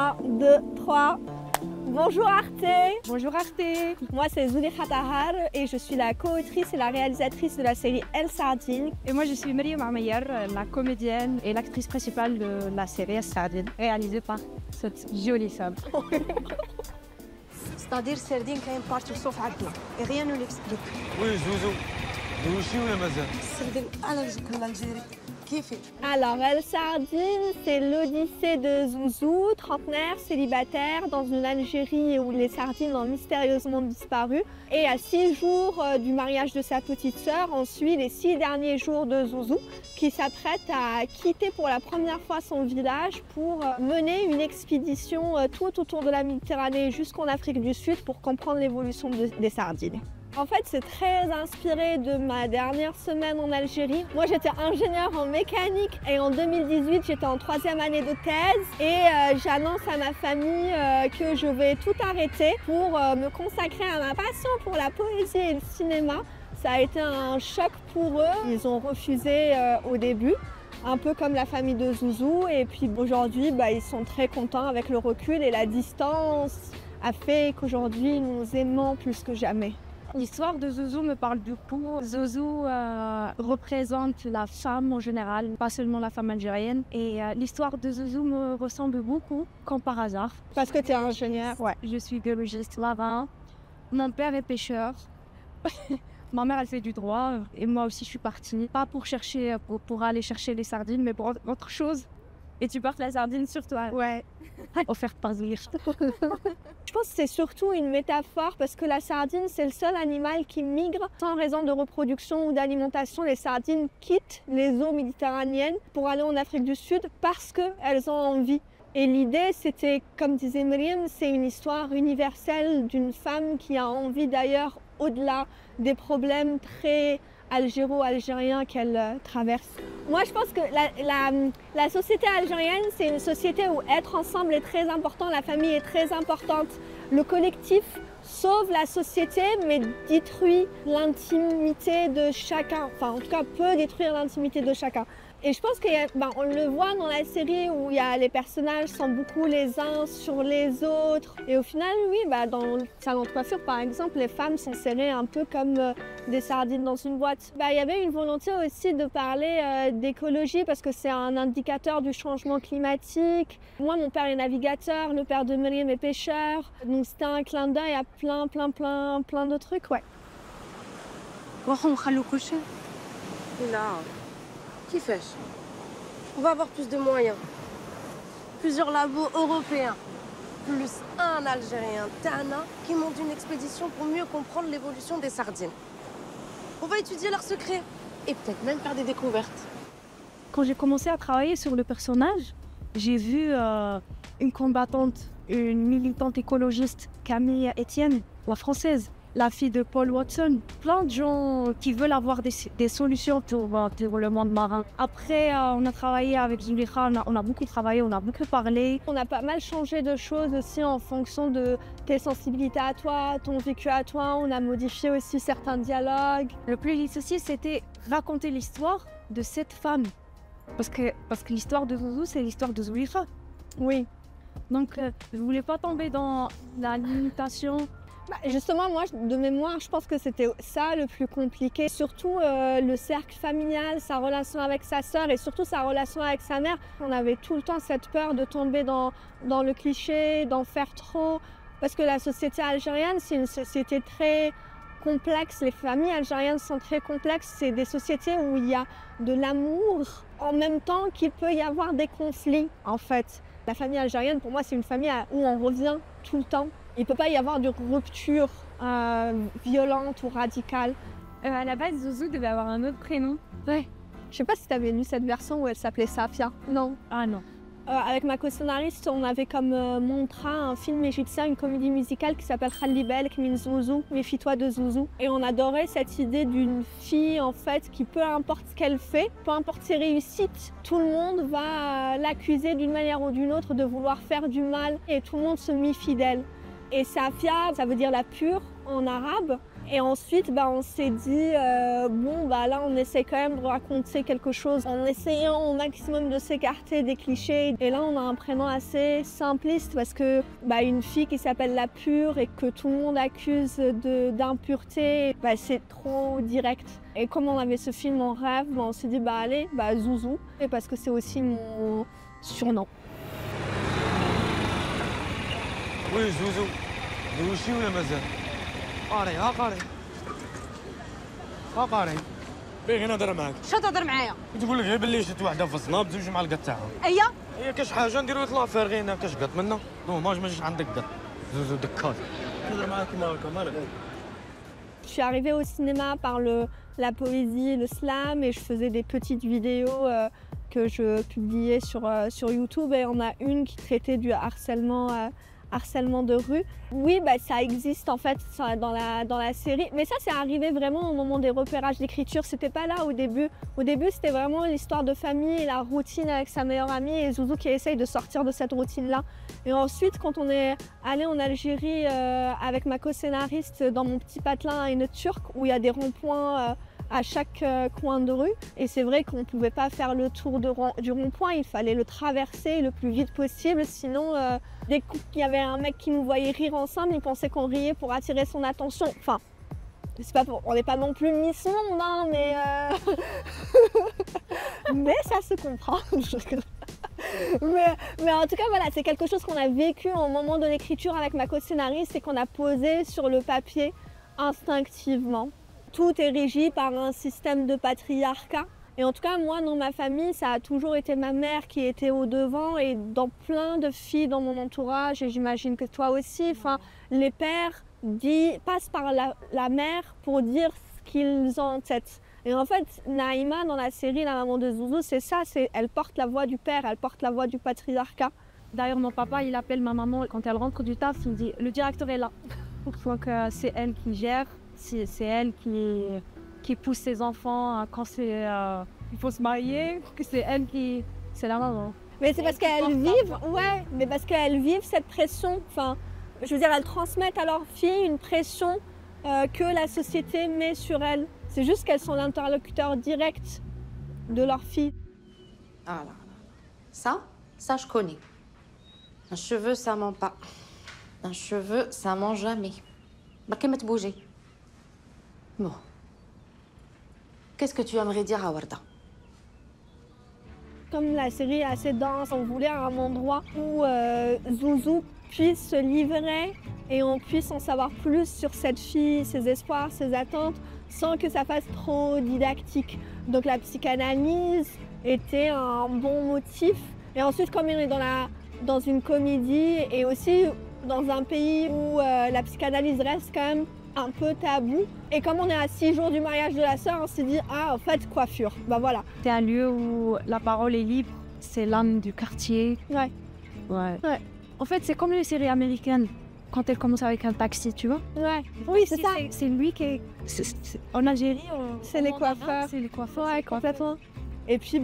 Un, deux, trois. Bonjour Arte. Bonjour Arte. Moi c'est Zulekha Tahar et je suis la co-autrice et la réalisatrice de la série El Sardine. Et moi je suis Maryam Armeyer, la comédienne et l'actrice principale de la série El Sardine, réalisée par cette jolie femme. C'est-à-dire sardine كاين بارتو صوف عندنا et rien ne l'explique. Oui, Zouzou. دوشي ولا مازال؟ السردين انا نجيك من الجزائر كيفي؟ Alors El Sardine, c'est l'odyssée de Zouzou, trentenaire, célibataire, dans une Algérie où les sardines ont mystérieusement disparu. Et à 6 jours du mariage de sa petite sœur, on suit les 6 derniers jours de Zouzou, qui s'apprête à quitter pour la première fois son village pour mener une expédition tout autour de la Méditerranée jusqu'en Afrique du Sud pour comprendre l'évolution des sardines. En fait, c'est très inspiré de ma dernière semaine en Algérie. Moi, j'étais ingénieure en mécanique et en 2018, j'étais en 3e année de thèse et j'annonce à ma famille que je vais tout arrêter pour me consacrer à ma passion pour la poésie et le cinéma. Ça a été un choc pour eux. Ils ont refusé au début, un peu comme la famille de Zouzou. Et puis aujourd'hui, ils sont très contents avec le recul et la distance a fait qu'aujourd'hui, nous aimons plus que jamais. L'histoire de Zouzou me parle du coup. Zouzou représente la femme en général, pas seulement la femme algérienne. Et l'histoire de Zouzou me ressemble beaucoup, comme par hasard. Parce que tu es ingénieure. Ouais, je suis biologiste marin. Mon père est pêcheur. Ma mère, elle fait du droit. Et moi aussi, je suis partie. Pas pour chercher, pour aller chercher les sardines, mais pour autre chose. Et tu portes la sardine sur toi. Ouais. Offerte par Zouir. Je pense que c'est surtout une métaphore parce que la sardine, c'est le seul animal qui migre sans raison de reproduction ou d'alimentation. Les sardines quittent les eaux méditerranéennes pour aller en Afrique du Sud parce qu'elles ont envie. Et l'idée, c'était, comme disait Myriam, c'est une histoire universelle d'une femme qui a envie d'ailleurs, au-delà des problèmes très algéro-algériens qu'elle traverse. Moi, je pense que la société algérienne, c'est une société où être ensemble est très important, la famille est très importante. Le collectif sauve la société, mais détruit l'intimité de chacun. Enfin, en tout cas, peut détruire l'intimité de chacun. Et je pense qu'on le voit dans la série où les personnages sont beaucoup les uns sur les autres. Et au final, oui, dans le salon de coiffure, par exemple, les femmes sont serrées un peu comme des sardines dans une boîte. Il y avait une volonté aussi de parler d'écologie parce que c'est un indicateur du changement climatique. Moi, mon père est navigateur, le père de Myriam est pêcheur. Donc c'était un clin d'œil à plein de trucs, ouais. كيفاش؟ On va avoir plus de moyens, plusieurs labos européens, plus un Algérien, Tana, qui monte une expédition pour mieux comprendre l'évolution des sardines. On va étudier leurs secrets et peut-être même faire des découvertes. Quand j'ai commencé à travailler sur le personnage, j'ai vu une combattante, une militante écologiste, Camille Etienne, la française, la fille de Paul Watson. Plein de gens qui veulent avoir des solutions pour le monde marin. Après, on a travaillé avec Zulekha, on a beaucoup travaillé, on a beaucoup parlé. On a pas mal changé de choses aussi en fonction de tes sensibilités à toi, ton vécu à toi. On a modifié aussi certains dialogues. Le plus difficile, c'était raconter l'histoire de cette femme. Parce que l'histoire de Zouzou, c'est l'histoire de Zulekha. Oui. Donc, je voulais pas tomber dans la limitation. Justement, moi, de mémoire, je pense que c'était ça le plus compliqué. Surtout le cercle familial, sa relation avec sa sœur et surtout sa relation avec sa mère. On avait tout le temps cette peur de tomber dans le cliché, d'en faire trop. Parce que la société algérienne, c'est une société très complexe. Les familles algériennes sont très complexes. C'est des sociétés où il y a de l'amour en même temps qu'il peut y avoir des conflits, en fait. La famille algérienne, pour moi, c'est une famille où on revient tout le temps. Il ne peut pas y avoir de rupture violente ou radicale. À la base, Zouzou devait avoir un autre prénom. Ouais. Je sais pas si tu avais lu cette version où elle s'appelait Safia. Non. Ah non. Avec ma co-scénariste, on avait comme mantra un film égyptien, une comédie musicale qui s'appelle Khalli Balek min Zouzou, méfie-toi de Zouzou. Et on adorait cette idée d'une fille en fait qui, peu importe ce qu'elle fait, peu importe ses réussites, tout le monde va l'accuser d'une manière ou d'une autre de vouloir faire du mal et tout le monde se méfie d'elle. Et Safia, ça veut dire la pure en arabe. Et ensuite, on s'est dit, là, on essaie quand même de raconter quelque chose en essayant au maximum de s'écarter des clichés. Et là, on a un prénom assez simpliste parce que une fille qui s'appelle La Pure et que tout le monde accuse d'impureté, c'est trop direct. Et comme on avait ce film en rêve, on s'est dit, allez, Zouzou. Et parce que c'est aussi mon surnom. Oui, Zouzou. دوشي ولا مازال؟ قاري باغي نهضر معاك. شنو تهضر معايا؟ تقول لك غير باللي شفت وحده في الصناب بزوج مع القط تاعها. هي كاش حاجه نديرو لك لافير غير هنا كاش قط منا. دوماج ما جاش عندك قط. زوزو دكات. تهضر معاك كيما هكا مالك. Je suis arrivée au cinéma par la poésie, le slam et je faisais des petites vidéos que je publiais sur YouTube et on a une qui traitait du harcèlement de rue. Oui, ça existe en fait dans la série, mais ça c'est arrivé vraiment au moment des repérages d'écriture, c'était pas là au début. Au début c'était vraiment l'histoire de famille, la routine avec sa meilleure amie et Zouzou qui essaye de sortir de cette routine-là. Et ensuite quand on est allé en Algérie avec ma co-scénariste dans mon petit patelin à une turque où il y a des ronds-points à chaque coin de rue. Et c'est vrai qu'on ne pouvait pas faire le tour du rond-point, il fallait le traverser le plus vite possible. Sinon, dès qu'il y avait un mec qui nous voyait rire ensemble, il pensait qu'on riait pour attirer son attention. Enfin, on n'est pas non plus Miss Monde, hein, mais, mais ça se comprend. mais en tout cas, voilà, c'est quelque chose qu'on a vécu au moment de l'écriture avec ma co-scénariste et qu'on a posé sur le papier instinctivement. Tout est régi par un système de patriarcat. Et en tout cas, moi, dans ma famille, ça a toujours été ma mère qui était au devant et dans plein de filles dans mon entourage, et j'imagine que toi aussi, les pères passent par la mère pour dire ce qu'ils ont en tête. Et en fait, Naïma, dans la série La maman de Zouzou, c'est ça, elle porte la voix du père, elle porte la voix du patriarcat. D'ailleurs, mon papa, il appelle ma maman quand elle rentre du taf, il me dit « le directeur est là ». Donc c'est elle qui gère. C'est elle qui pousse ses enfants quand il faut se marier, que c'est elle qui... C'est la maman. Mais c'est parce qu'elles vivent cette pression. Enfin, je veux dire, elles transmettent à leurs filles une pression que la société met sur elles. C'est juste qu'elles sont l'interlocuteur direct de leurs filles. Ah là, ça je connais. Un cheveu, ça ment pas. Un cheveu, ça ment jamais. Comment te bouger? Bon. Qu'est-ce que tu aimerais dire à Warda? Comme la série est assez dense, on voulait un endroit où Zouzou puisse se livrer et on puisse en savoir plus sur cette fille, ses espoirs, ses attentes, sans que ça fasse trop didactique. Donc la psychanalyse était un bon motif. Et ensuite, comme on est dans une comédie et aussi dans un pays où la psychanalyse reste quand même un peu tabou. Et comme on est à 6 jours du mariage de la sœur, on s'est dit, en fait, coiffure. Voilà. C'est un lieu où la parole est libre, c'est l'âme du quartier. Ouais. En fait, c'est comme les séries américaines, quand elles commencent avec un taxi, tu vois. Ouais. Oui, c'est ça. C'est lui qui est... En Algérie, c'est les coiffeurs. C'est les coiffeurs. Ouais, complètement. Et puis,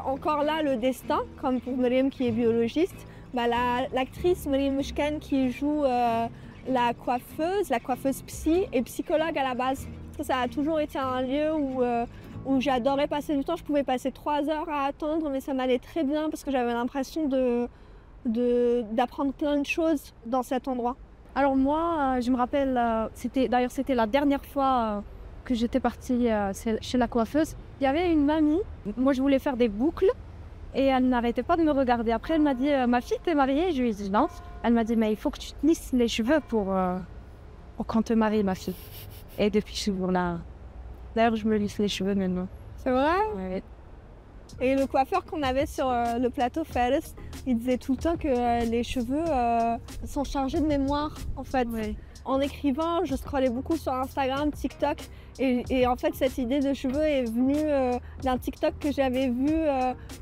encore là, le destin, comme pour Myriam qui est biologiste, l'actrice Myriam Mouchkane qui joue la coiffeuse psy et psychologue à la base. Parce que ça a toujours été un lieu où j'adorais passer du temps. Je pouvais passer 3 heures à attendre, mais ça m'allait très bien parce que j'avais l'impression d'apprendre plein de choses dans cet endroit. Alors moi, je me rappelle, c'était la dernière fois que j'étais partie chez la coiffeuse. Il y avait une mamie, moi je voulais faire des boucles et elle n'arrêtait pas de me regarder. Après elle m'a dit, ma fille t'es mariée? Je lui ai dit non. Elle m'a dit, mais il faut que tu te lisses les cheveux pour quand te maries, ma fille. Et depuis ce jour-là, d'ailleurs je me lisse les cheveux maintenant. C'est vrai? Ouais. Et le coiffeur qu'on avait sur le plateau, Fares, il disait tout le temps que les cheveux sont chargés de mémoire, en fait. Ouais. En écrivant, je scrollais beaucoup sur Instagram, TikTok, et en fait cette idée de cheveux est venue d'un TikTok que j'avais vu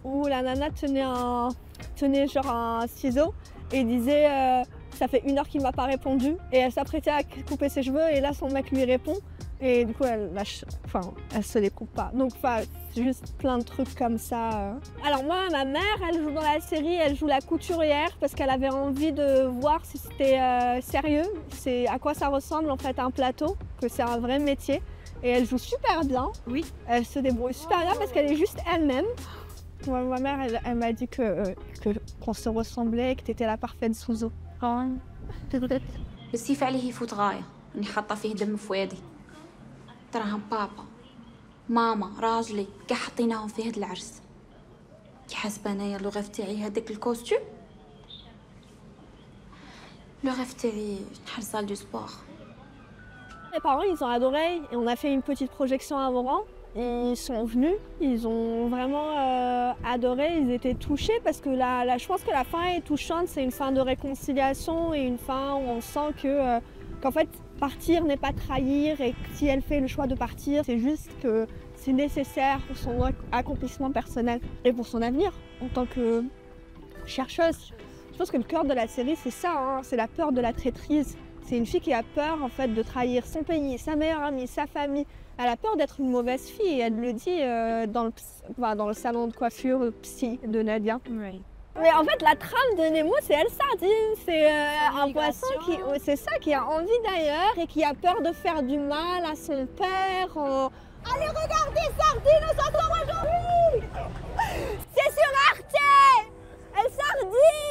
où la nana tenait genre un ciseau et disait ça fait 1 heure qu'il m'a pas répondu, et elle s'apprêtait à couper ses cheveux et là son mec lui répond Et du coup, elle se les coupe pas. Donc, c'est juste plein de trucs comme ça. Alors moi, ma mère, elle joue dans la série, elle joue la couturière parce qu'elle avait envie de voir si c'était sérieux, c'est à quoi ça ressemble en fait un plateau, que c'est un vrai métier. Et elle joue super bien. Oui. Elle se débrouille super bien parce qu'elle est juste elle-même. Ma mère, elle m'a dit qu'on se ressemblait, que t'étais la parfaite Suzo. السيف عليه يفوت غاية اني حاطه فيه دم فؤادي تراهم بابا ماما راجلي كاع حطيناهم في هاد العرس كي حاسبه انايا لو غيف تاعي هذاك الكوستيم لو غيف تاعي نحل سال دو سبور. Les parents, ils ont adoré et on a fait une petite projection à Oran. Ils sont venus, ils ont vraiment adoré, ils étaient touchés parce que je pense que la fin est touchante, c'est une fin de réconciliation et une fin où on sent qu'en fait partir n'est pas trahir et que si elle fait le choix de partir, c'est juste que c'est nécessaire pour son accomplissement personnel et pour son avenir en tant que chercheuse. Je pense que le cœur de la série c'est ça, hein, c'est la peur de la traîtrise. C'est une fille qui a peur en fait de trahir son pays, sa meilleure amie, sa famille. Elle a peur d'être une mauvaise fille et elle le dit dans le salon de coiffure psy de Nadia. Oui. Mais en fait, la trame de Nemo, c'est Elle Sardine. C'est un poisson qui a envie d'ailleurs et qui a peur de faire du mal à son père. Allez, regardez Sardine, on s'en sort aujourd'hui. C'est sur Arte. Elle Sardine.